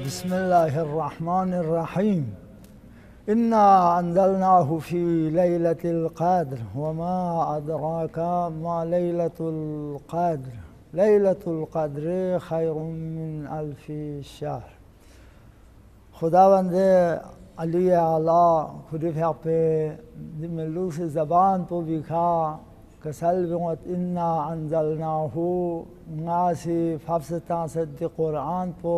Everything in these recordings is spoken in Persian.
बिस्मिल्लाहिर्रहमानिर्रहीम। इन्ना अंज़लनाहु फ़ी लैलतिल क़द्र वमा अदराका मा लैलतुल क़द्र लैलतुल क़द्र खैरुम मिन अल्फ़ि शहर। खुदावंद अली आला खुदी पे दिमलू से ज़बान तो बिखा कसल बिमत इन्ना अंज़लनाहु नासी फफ्सता सद्द कुरान पो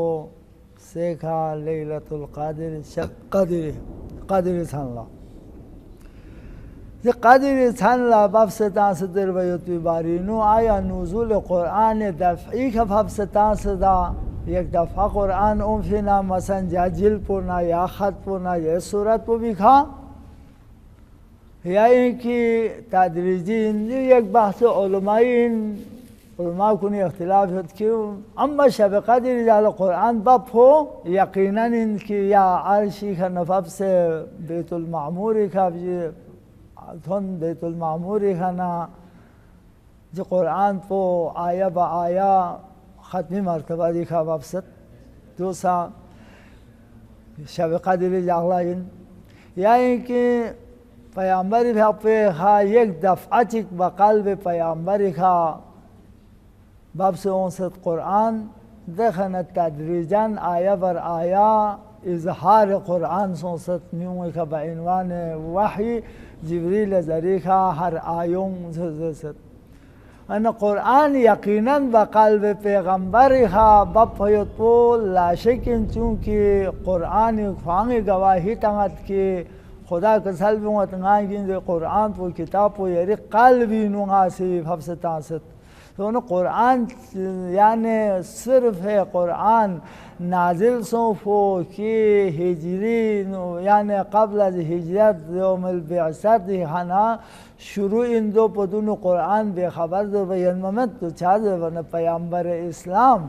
सेखा लैलतुल क़द्र क़द्र सनला ये क़द्र सनला फफ्सता सद्दर वयुत बारीनु आया नुज़ुल कुरान दफ़ई का फफ्सता सदा एक दफ़ा कुरान उम्फिना मसन जाजिल पुना या ख़त पुना या सूरत पो बिखा या इनकी तदरीजी एक बहस उलमा कुनी इख्तिलाफ है क्यों अम्मा शब क़द्र जाल कुरान बप हो यकीनन इनकी या अर्शी का नफ़ब से बैतुल मामूरी का धुन बैतुल मामूरी का ना जो कुरान पो आया ब आया ख़त्मी मरतबा दिखा वापसत दूसरा शब क़द्र जागला इन या इनकी पैगम्बरी पे खा एक दफ़ा चिक बक़ल्ब पैगम्बरी खा बाब से औसत कुरान देखन तदरीजन आया बर आया इजहार कुरान सोसत न्यू का बइनवान वही जिब्रील ज़रीक़ा हर आयों ज़सत अन कुरान यकीनन बक़ल्ब पैगम्बरी खा बप होत पो लाशिकिन चूँकि कुरान ख्वांग गवाही तंगत के खुदा कसल बिमत गागिन कुरान पो किताब पो यरी क़ल्बी नुंगा से फफ्सतासत तो न कुरान यानी सिर्फ है कुरान नाजिल सोफो कि हिजरी यानी कबल हिजरत यौमुल बिअसत हना शुरू इन दो पदुन कुरान बेखबर दो बयान मत तो चाह वन पैगम्बर इस्लाम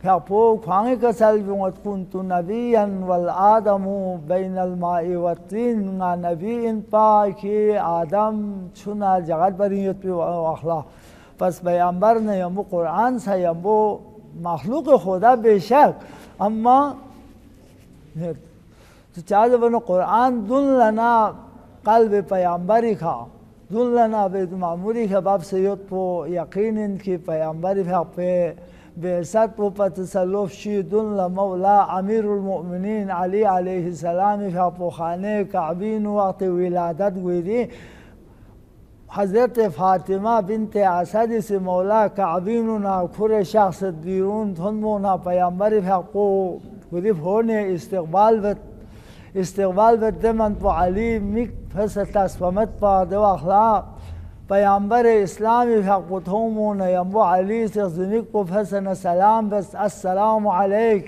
क्या पो ख्वांग कसल बिमत कुन्तु नबियन वल आदमु बैनल माइ वत्तीन ना नबी इन पा कि आदम छुना जगत बरियत पे अखला पस पैगम्बर ने यमो कुरान सा यमो मखलूक खुदा बेशक अम्मा तो चाहे बनो कुरान दुन लना क़ल्ब पैगम्बरी खा दुन लना बेत मामूरी का बाप सैयद पो यकीन इनकी पैगम्बरी पे बेसत पो पतसलुफ शीदुन मौला अमीरुल मोमिनीन अली अलैहिस्सलाम का पो खाने काबीन वक्त विलादत गुरी हज़रत फ़ातिमा बिनते असद से मौला काबीन ना खुर शख्स बीरून धुनमोना पैगम्बर को गुरिफ होने इस्तक़बाल बदमन पो अली मिक फसतस्फमत पा दवाखला पैगम्बर इस्लाम को थोमोना यम्बो अली से ज़मिक को फसन सलाम बस अस्सलाम अलैक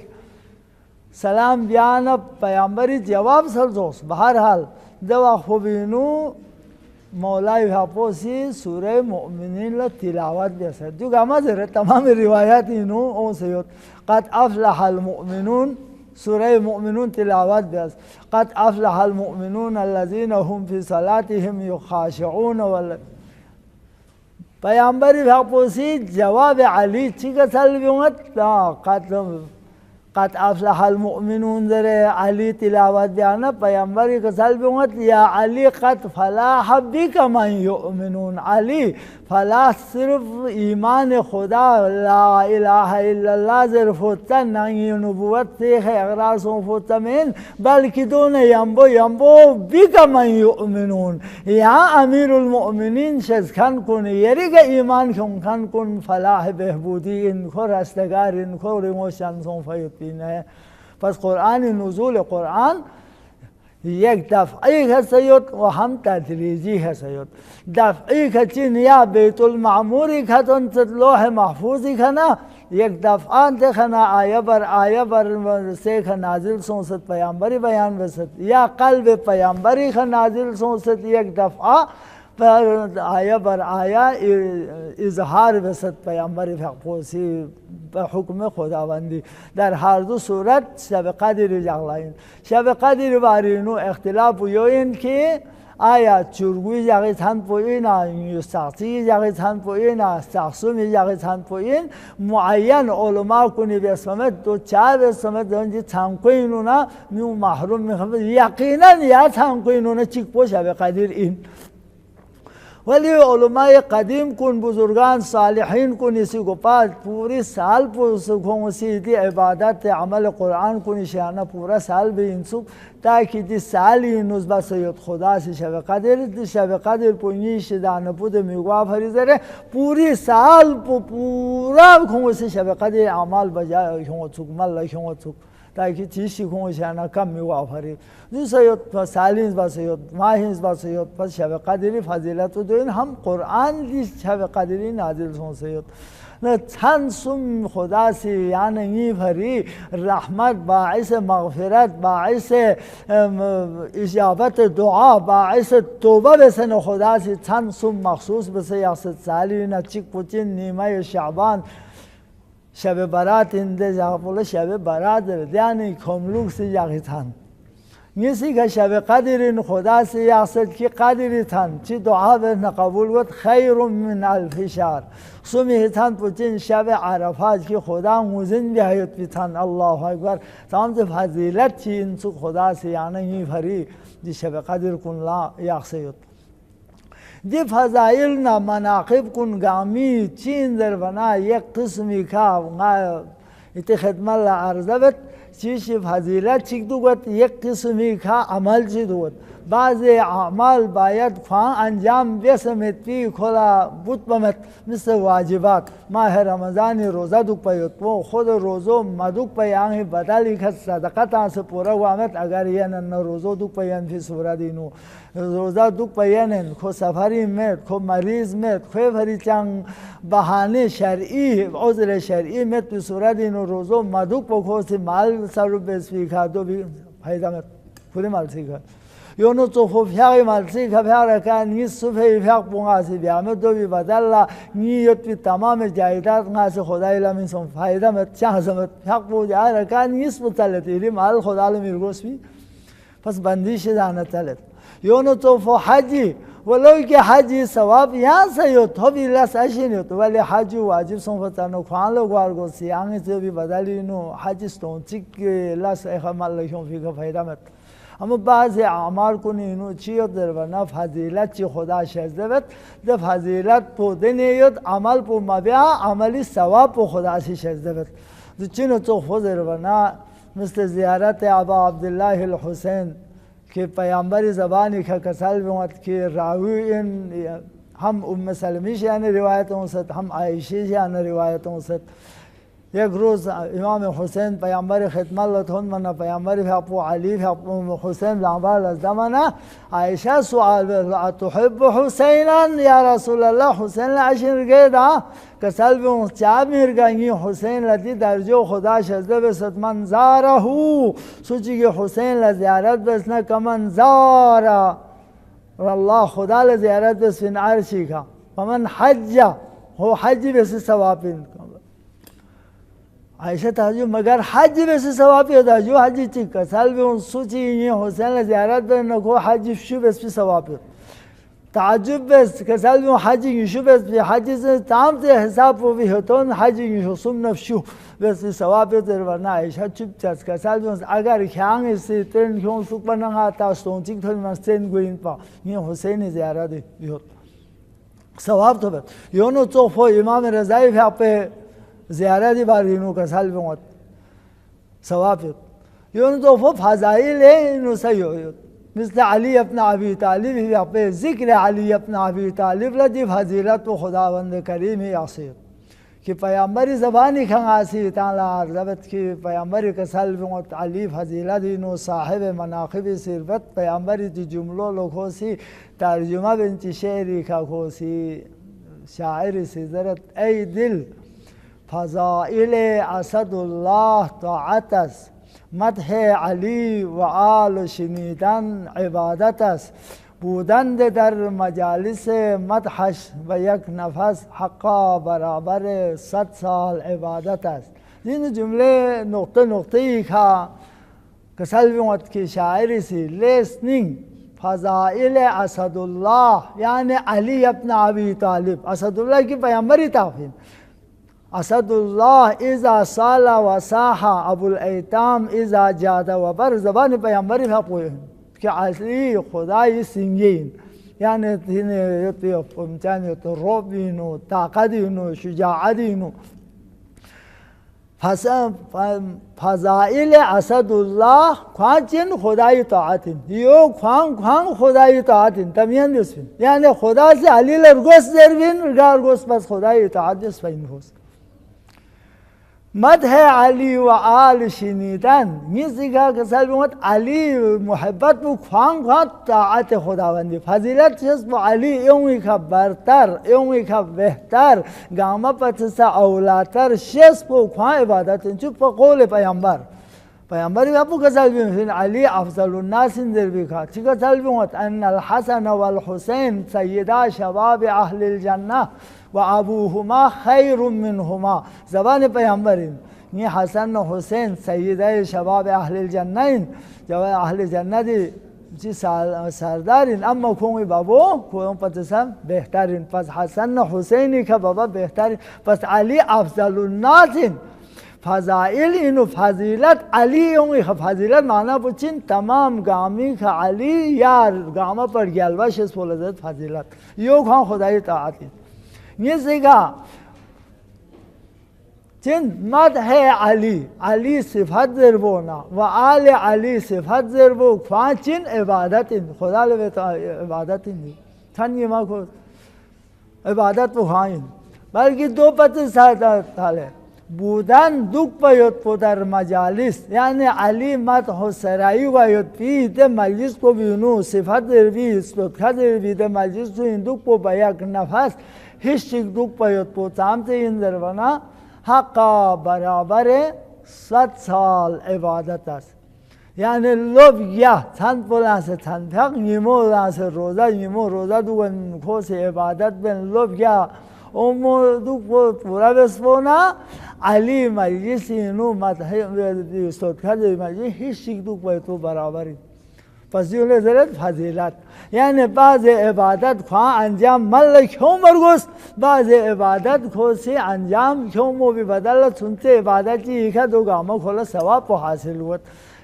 सलाम बयान पैगम्बरी जवाब सर दोस्त बहरहाल दवा खुबीनू मौलाई हापोसी सूरह मोमिनीन ला तिलावत जैसा जो गामा जरे तमाम रिवायात इनो ओ सयद क़द अफ़लहल मोमिनून सूरह मोमिनून तिलावत जैस क़द अफ़लहल मोमिनून अल्लज़ीना हुम फ़ी सलातिहिम युख़ाशिऊन वल पैगम्बरी हापोसी जवाब अली चिका सलबियत क़द अफ़लहल मोमिनून ज़रे अली तिलावत जाना पैगम्बरी का सलबियत या अली क़द फ़लाह बिका मन युमिनून अली फ़लाह सिर्फ ईमान खुदा ला इलाहा इल्लल्लाह ज़िर्फ होता नहीं नबूवत से है अगरार सोफ होता में बल्कि दोनों यम्बो बिका मन युमिनून यहाँ अमीरुल मोमिनीन शज़खान कुन यरी का ईमान खान कुन फ़लाह बहबूदी इनको रस्तगार इनको रिमोशन सोफ़ है बस कुरान नुज़ूल कुरान एक दफ़ई है सैयद व हम तदरीजी है सैयद दफ़ई का चिन या बैतुल मामूरी का तो लोह महफूज़ी का ना एक दफ़ा देखना आया बर से का नाजिल सोसत पैगम्बरी बयान बसत या क़ल्ब पैगम्बरी का नाजिल सोसत एक दफ़ा पर आया बर आया इजहार बसत पैगम्बरी फ़क़ोसी हुक्म खुदाबंदी दर हर दो सूरत शब क़द्र जागलाइन शब क़द्र बारीनु इख्तिलाफ यो इन कि آیا چرگوی جاگی تن پوینا یوساقی جاگی تن پوینا ساقسومی جاگی تن پوین معین علما کنی بسمت دو چه بسمت دونجی تن کوینونا میو محروم میخوام یقینا یا تن کوینونا چیک پوشه به قدیر این ولی علمای قدیم کن بزرگان صالحین کن اسی کو پاس پوری سال پوس کو دی عبادت عمل قرآن کنی شانه پورا سال به انسو تاکي دي سالي نسبة سيد خدا سے شب قدر دي شب قدر پونیش دانه بود میگوا فریزره پوری سال پورا کو سے شب قدر اعمال بجا کو چوک مل کو چوک تاکي چیشی کو شانه کم میگوا فری دو سيد سالین با سيد ماهین با سيد پس شب قدر فضیلت دین هم قرآن دی شب قدری نازل سون سيد چند سم خدا سے یعنی نی بھری رحمت باعث مغفرت باعث اجابت دعا باعث توبه بسن خدا سے چند سم مخصوص بس یاست سالی نچک پوچین نیمه شعبان شب برات انده جاپول شب برات یعنی کملوک سے جاگی تن نیسی که شب قدرین خدا سے یاست کی قدری تن چی دعا به نقبول بود خیر من الف شهر سومی تن پوچین شب عرفات کی خدا موزن بیایت بیتن الله اکبر تمام فضیلت چی انسو خدا سے یعنی نی بھری دی شب قدر کن لا یاست دی فضائل نا مناقب کن گامی چین در بنا یک قسمی کا ایت خدمت لا عرضه بد چیش فضیلت چیک دوت یک قسمی کا عمل چی دوت بعض اعمال باید خواه انجام بسمت پی کلا بود بمت مثل واجبات ماه رمضان روزه دوک پیوت و خود روزو مدوک پیانه بدلی که صدقت آنس پورا وامت اگر یه نن روزو دوک پیان فی صورت اینو روزه دوک پیانن کو سفری مت کو مریض مت کو فری چنگ بهانه شرعی عذر شرعی مت فی صورت اینو روزو مدوک بکوسی مال سر بسفی کادو بی فایده مت پوری مال سیکا یونو تو فیاقی مالسی که فیاق کن نیست صفحه فیاق بونگاسی بیامد دو بی بدل نیت بی تمام جایدات ناس خدای لمن سون فایده مت چه مت فیاق بود یار کن نیست متلتی مال خدا لمیرگوس بی پس بندیش دانه تلت یونو تو حجی ولو که حجی ثواب یا سیوت تو بی لس اشینیت ولی حج واجب سون فتانو خوان لو گارگوسی آنگی تو بی بدلی نو حج استون چیک لس اخمال لشون فیک فایده مت اما بعض اعمال کنی اینو چیو در بنا فضیلت چی خدا شزده بد ده فضیلت پو دنیود عمل پو مبیا عملی ثواب پو خدا سی شزده بد ده چینو تو خود در بنا مثل زیارت ابا عبدالله الحسین که پیامبر زبانی که کسل بیمد که راوی این هم ام سلمیش یعنی روایت اونست هم عایشیش یعنی روایت اونست یک روز امام حسین پیامبر خدمت لطفاً من پیامبر ابو علی ابو حسین لعبال از دمنا عایشه سوال به تحب حسینا یا رسول الله حسین عشر گیدا کسل به چاب میرگانی حسین لدی درجه خدا شزده بسد من زاره سوچی که حسین لزیارت بس نه کمن زاره الله خدا لزیارت بس فین عرشی کا ومن حج هو حج بس ثواب عائشہ تاجو مگر حج بس ثواب ہے جو حج چی کسل بھی ان سوچی یہ حسین زیارت بر نکو حج شو بس ثواب تعجب بس کسل بھی حج شو بس حج سے تام سے حساب بھی ہوتون حج شو سم نفشو بس ثواب در ورنہ عائشہ چپ چس کسل بھی اگر کھانگ سے ترن کیوں سوک بنگا تا استون چک تھن مستن گوین پا یہ حسین زیارت بھی ہو ثواب تو بس یونو تو امام رضائی پہ زیارتی بارینو کسل بیمد ثواب یون تو فضائل اینو سیوید مثل علی ابن ابی طالب اپنے ذکر علی ابن ابی طالب لدی فضیلت و خداوند کریم یاسید کہ پیامبری زبانی کھنگاسی تعالی عرضبت کی پیامبری کسل بیمد علی فضیلت اینو صاحب مناقب سربت پیامبری تی جملو لکھوسی ترجمہ بنچ شعری کھوسی شاعر سیزرت ای دل فضائل اسد الله طاعت است مدح علی و آل شنیدن عبادت است بودن در مجالس مدحش و یک نفس حقا برابر 100 سال عبادت است این جمله نقطه ای که کسل بیمد که شاعری سی listening فضائل اسدالله یعنی علی ابن ابی طالب. اسدالله کی پیامبری تافین. اسدالله اذا صال و صاح ابوالایتام اذا جاد و بر. زبان پیامبری فقوه که علی خدای سنگین، یعنی تینه یه فهمتن یه روبین و طاقتین و شجاعتین و فضائل اسدالله خوانچین خدای طاعتین یو خوان خدای طاعتین تمیان دسپین، یعنی خدا سے علی لرگوس دربین رگارگوس بس خدای طاعت دسپین ہوس. مدح علی و آل شنیدن میسی که کسال بیمت علی محبت بو خوان طاعت خداوندی. فضیلت چیز بو علی اونی که برتر اونی که بهتر گامه پتسا اولاتر شیز بو خوان عبادت چون پا قول پیامبری بابو کسال بیمت علی افضل الناس در بیکا چی کسال بیمت ان الحسن والحسین سیدا شباب اهل الجنه و ابوهما خیر منهما. زبان پیامبرین نی حسن و حسین سیدای شباب اهل الجنه این جواب اهل جنه دی چی سردارین، اما کومی بابو کوم پتسم بهترین. پس حسن و حسینی که بابا بهترین، پس علی افضل الناسین. فضائل اینو فضیلت علی اونی که فضیلت معنی بچین تمام گامی که علی یار گامه پر گلوش اس فولادت فضیلت یو خان خدای طاعتی نیستی که چین مدح علی صفت ضربونا و آل علی صفت ضربو خوان چین عبادت خدا لبتا عبادت این تنگی ما کو عبادت بخواین بلکه دو پت ساله بودن دوک باید پو در مجالس، یعنی علی مدح و سرایی باید پی ده مجلس کو بیونو صفت دربی صدقه دربی ده مجلس تو این دوک پو با یک نفس هیچ چیز دوک باید پو تامت این دروانا حقا برابر 100 سال عبادت است. یعنی لب یا چند پلانس چند پاک نیمو لانس روزه دوگن خوص عبادت بین لب یا امو دوک پورا بسپونا علی مجلس اینو مدحی صدقه دی مجلس هیچ چیز دوک باید تو برابری. پس یون نظرت فضیلت یعنی بعض عبادت خواه انجام مل کیوں مرگوس، بعض عبادت خوصی انجام کیوں مو بھی بدل سنتے عبادت چی ایک دو گامہ کھولا ثواب کو حاصل ہوت.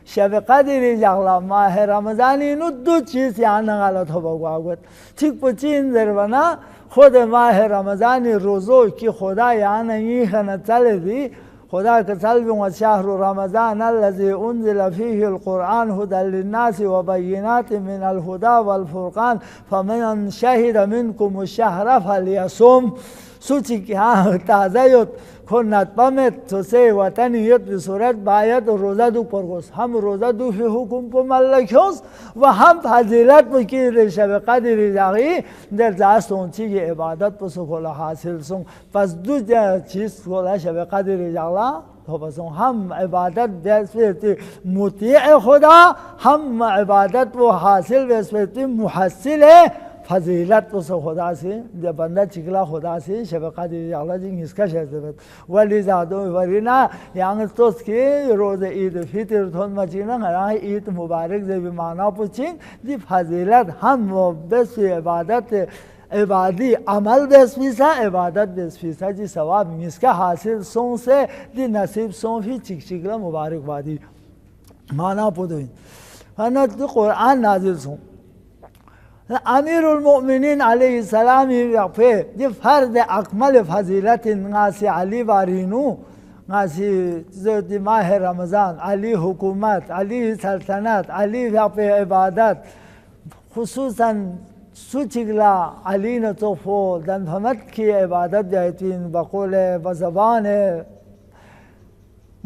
شب قدری جغلا ماہ رمضانی اینو دو چیز یعنی غلط ہو بگواگوت ٹھیک پچین دربنا خود ماہ رمضانی روزو کی خدا یعنی یہ خنچل دی خدا کسل بیمت شهر رمضان الذي انزل فيه القرآن هدى للناس وبينات من الهدى والفرقان فمن شهد منكم الشهر فليصم. سوچی که ها تازه یاد کنات پامت تو سه وطنی یاد به صورت باید روزه دو پرگوس هم روزه دو فی حکم پو ملکوس و هم فضیلت بکی شب قدری داغی در دست اون چیزی عبادت پسو کلا حاصل سون. پس دو چیز کلا شب قدری داغلا تو پسون هم عبادت بسیتی مطیع خدا هم عبادت و حاصل بسیتی محصل فضیلت پسو خدا سے جب بندہ چکلا خدا سے شب قدر اللہ جنگ اس کا شہزبت ولی زادوں ورینا یانگ توس کے روز عید فطر تھون مچینا ہراہ عید مبارک دے بھی مانا پوچھیں دی فضیلت ہم بس عبادت عبادی عمل بس فیسا عبادت بس فیسا جی ثواب اس کا حاصل سون سے دی نصیب سون بھی چکلا مبارک بادی مانا پودوین ہنا دی قرآن نازل سون. امیر المؤمنین علیه السلام یقفه دی فرد اکمل فضیلت ناسی علی وارینو ناسی زودی ماه رمضان علی حکومت علی سلطنت علی یقفه عبادت خصوصا سوچگلا علی نطفو دن فهمت کی عبادت جایتین بقول بزبان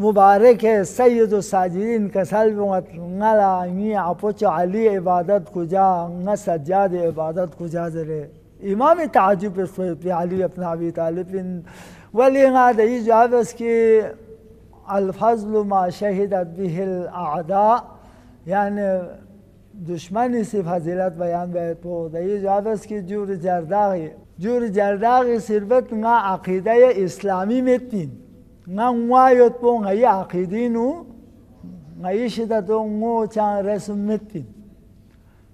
مبارک سید الساجدین کسل بمت نلا نی اپوچ علی عبادت کجا نہ سجاد عبادت کجا زره امام تعجب في علی ابن ابی طالب ولی هذا جواب اس کی الفضل ما شهدت به الاعداء یعنی دشمنی سے فضیلت بیان بیت تو یہ جواب اس کی جور جرداغی صرفت نا عقیدہ اسلامی متین نعوایت پون غی عقیدینو غی شدتو مو چان رسم متین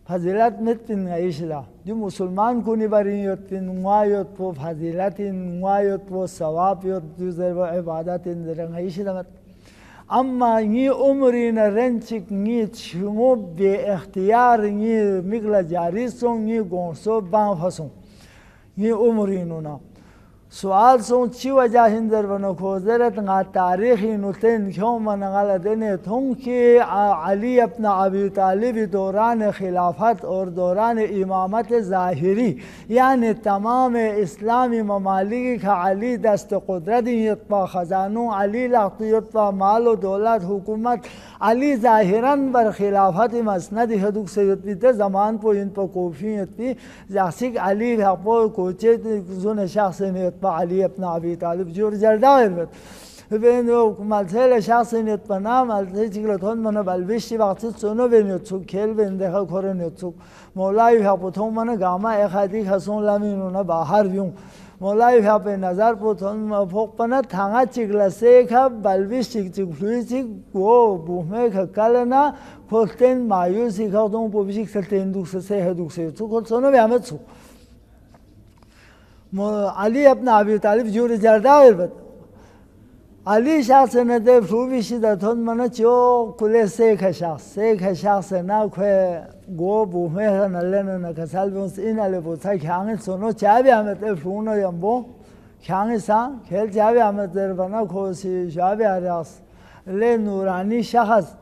فضیلت متن عیشلا جو مسلمان کنی بریت نوایت پو فضیلت نوایت پو ثواب یت جو زر عبادت درن عیشلا اما نی عمری نرنچک نی چمو به اختیار نی میگلا جاری سون نی گونسو بان فسون نی عمری نونا سوال سون چی وجہ ہندر ونو کوزرت نا تاریخی نتن کیوں منغال دینے تھوں کہ علی اپنا ابی طالب دوران خلافت اور دوران امامت ظاہری یعنی تمام اسلامی ممالک کا علی دست قدرت یتپا خزانوں علی لاقیت پا مال و دولت حکومت علی ظاہراً بر خلافت مسند حدوق سیدتی تے زمان پو ان پا کوفیت پی جاسک علی پا کوچے زون شخص نیت علی اپنا ابی طالب جور جردائر بد بین مالسیل شخص نیت پا نام مالسیل چکلتون منو بلوشتی وقتی سونو بینیت سوک کھیل بین دیکھا کھورنیت سوک مولائی پتون منو گاما اخادی خسون لامینونا باہر بیون مولائی پہ نظر پتون فوق پنا تھانگا چکلا سیکھا بلوش چک چکلوی چک وہ بوہمے کھکلنا کھولتین مایوسی کھوتون پو بشک سلتین دوک سے حدوق سے سوک سونو بیامت سوک علی اپنا ابی طالب جور جردائر بد علی شخص ندے فروبیشی دا تھون منا چو کلے سیکھ شخص نا کھوے گو بوہمے نلن نکسال بیونس این علی بوتا کھانگی سونو چاہی آمد فرونو یمبو کھانگی سا کھیل چاہی آمد در بنا کھوسی شعبی آریاس لے نورانی شخص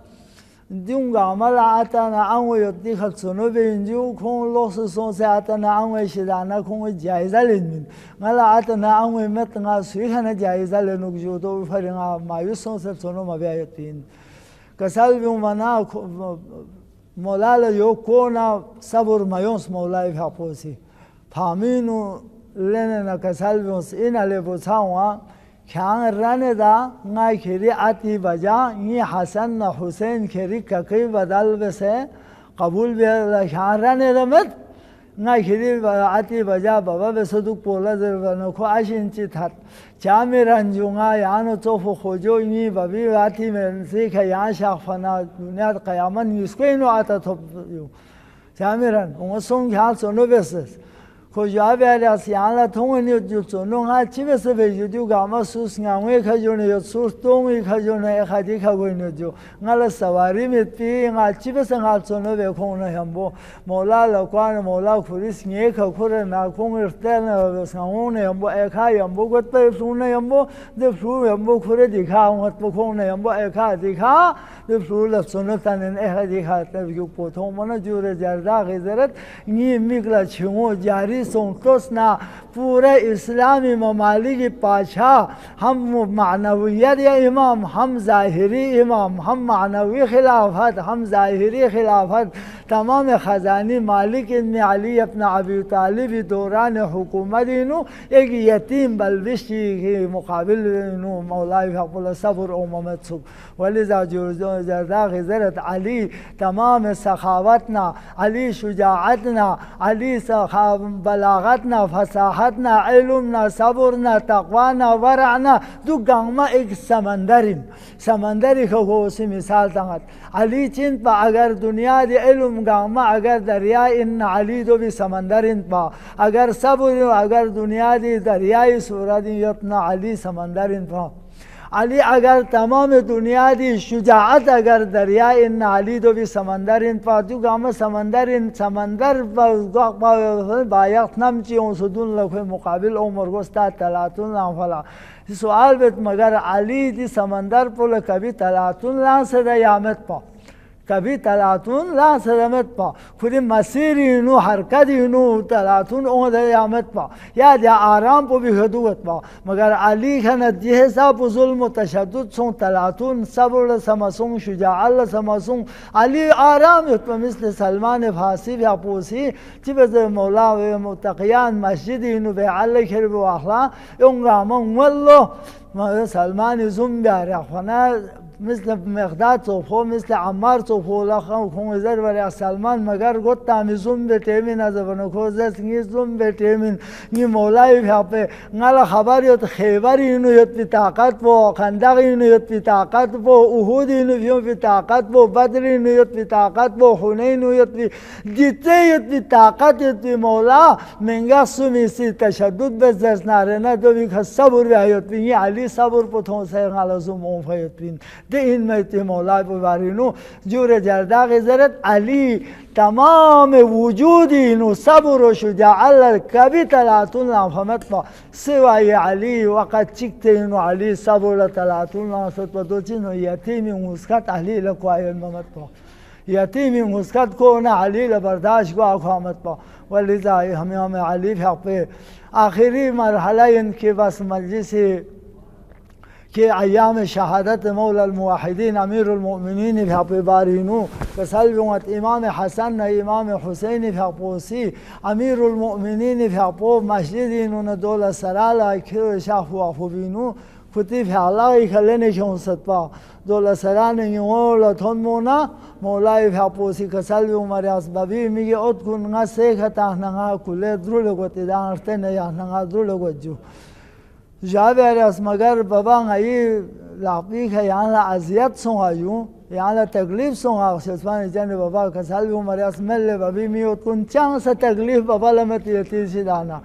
دیونگا عمل آتا نا آنوی یدی خل سنو بینجو کون لوس سون سے آتا نا آنوی شدانا کون جائزہ لینمین مالا آتا نا آنوی مت نا سویخ نا جائزہ لینوک جو دو فرنگا مایوس سون سے سنو مبیعیت پین کسال بیون منا مولالا یو کونا صبر میونس مولائی فاپوسی پامینو لینے نا کسال بیونس این علی بوچاؤں کھان رنے دا نای کھری آتی بجا یہ حسن نا حسین کھری ککی بدل بسے قبول بیالا کھان رنے دا مد نای کھری آتی بجا بابا بسدوک پولا در بناکو آشینچی تھات چامی رنجونگا یانو توفو خوجو نی بابی آتی میں سیکھا یان شاقفنا دنیا قیامن یسکوینو آتا توپ چامی رن اونگا سون کھان سونو بسس کجا بیاریاس یانلا تونگنی جو سونونگا چی بسه بیجو دیو گاما سوس نگوی کجونه یا سوس تونگی کجونه اخادی کگوینو جو نگل سواری میتی نگل چی بسه نگل سونو بیکونه همبو مولا لکوان مولا کوریس نیک کوره ناکون ارتن بسنگونه همبو اکا همبو گوت پی فلونه همبو دی فلو همبو کوره دیکا همت بکونه همبو اکا دیکا دی فلو لفسونو تنین اکا دیکا تبیو پوتون منا جور جردا غیزرت نی میگلا چمو جاری سنتوسنا پورے اسلامی ممالک پاشا ہم معنویت یا امام ہم ظاہری امام ہم معنوی خلافت ہم ظاہری خلافت تمام خزانی مالک ان میں علی اپنا ابی طالب دوران حکومت انو ایک یتیم بلوشی کے مقابل انو مولائی حق اللہ صبر امامت سب ولذا جردا غزرت علی تمام سخاوتنا علی شجاعتنا علی بلاغتنا فصاحتنا علمنا صبرنا تقوانا ورعنا دو گانگما ایک سمندری کو اسی مثال تنگت علی چند پا اگر دنیا دی علم گانگما اگر دریائی ان علی دو بھی سمندرین پا اگر صبر اگر دنیا دی دریائی صورت یتنا علی سمندرین پا علی اگر تمام دنیا دی شجاعت اگر دریائی ان علی دو بھی سمندرین پا جو گاما سمندر بایقت نمچی اون سدون لکھوی مقابل عمر گستا تلاتون لانفلا سوال بیت مگر علی دی سمندر پول کبھی تلاتون لان سدا یامت پا کبھی تلاتون لا سلامت پا خود مسیری نو حرکتی نو تلاتون اون دیامت پا یا دیا آرام پو بھی حدوت پا مگر علی کھنت یہ سا ظلم و تشدد سون تلاتون صبر سمسون شجاعت سمسون علی آرام یت پا مثل سلمان فارسی یا پوسی چی بز مولا و متقیان مسجدی نو بیعلی کرب و اخلا اونگا من والله سلمان زم بیاری اخوانا مثل مقداد صوفو مثل عمار صوفو لخم خون زر ولی سلمان مگر گفت تامیزون به تیمین از ونکوز سنگیزون به تیمین نی مولای فیاپه نال خبریت خیبری اینو یت بی طاقت و خندق اینو یت بی طاقت و احد اینو فیون بی طاقت و بدر اینو یت بی طاقت و حنین اینو یت بی جیته یت بی طاقت یت بی مولا منگا سمیسی تشدد بزرس نارنه دو بی صبر بیایت بی علی صبر پتون سر علازم اون فیت بین ده این میتی مولا ببرینو جور جرداغ زرت علی تمام وجود اینو صبر و شجاعت کبی تلاتون لامفهمت با سوای علی وقت چکت اینو علی صبر تلاتون لامفهمت با دو چینو یتیمی مسکت علی لکوای ممت با یتیمی مسکت کو نه علی لبرداشت کو اقامت با ولذا هم علی حق په آخری مرحله ان کې بس مجلس کہ ایام شہادت مولا الموحدین امیر المؤمنین في حق بارینو کسلومت امام حسن امام حسین في حقوسی امیر المؤمنین في حق مسجدین دول سرالا که شاف وافبینو فتی في الله خلنه شون ستوا دول سران یولا تون مونا مولای في حقوسی کسلوم اسبابی میگه ات کن نسه خطا نها کله درو گوتی دانرته نه یا نها درو گوجو جاوی از مگر بابا ای لاپی که یان لا اذیت سوایو یان لا تکلیف سوها شسوان جن بابا کسال بھی عمر اس مل بابی میوت کن چان س تکلیف بابا لمتی تی دانا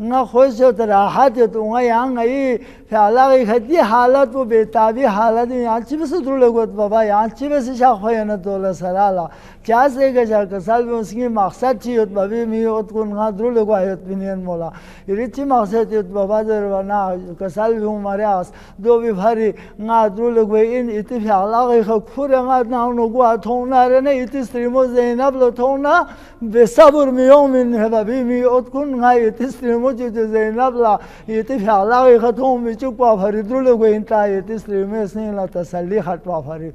نه خوش تو راحت تو یان ای فعلا خدی حالت و بیتابی حالت یان چی بس درو گوت بابا یان چی بس شاخ نه دول سرالا کیا سے کہ کسال بھی اس کی مقصد چی بابی میوت کن ها درو گوایت بنین مولا یریتی مقصد بابا دروانا کسال بھی عمر اس دو بی بھری نا درو گوی این ایتی فعلا خور نا نو گوا تو نارنه ایتی استریمو زینب لو تو نا به صبر میوم من بابی میوت کن نا ایتی استریمو جو زینب لا ایتی فعلا ختم بچو پا بھری درو گوی انتا ایتی استریمو سین لا تسلی خطوا بھری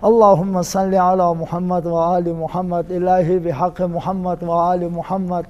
اللهم صل على محمد وآل محمد إلهي بحق محمد وآل محمد